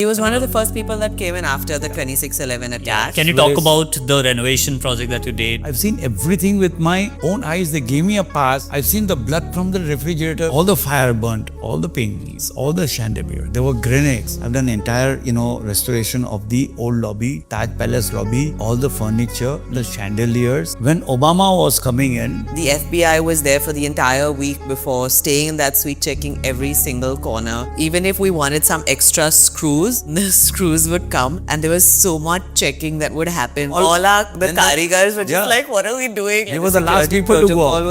He was one of the first people that came in after the 26/11 attack. Can you talk about the renovation project that you did? I've seen everything with my own eyes. They gave me a pass. I've seen the blood from the refrigerator, all the fire burnt, all the paintings, all the chandelier. There were grenades. I've done entire, restoration of the old lobby, Taj Palace lobby, all the furniture, the chandeliers. When Obama was coming in, The FBI was there for the entire week before, staying in that suite, checking every single corner. Even if we wanted some extra screws, the screws would come, and there was so much checking that would happen. The karigars were just like, what are we doing? they were the last people to go. Protocol was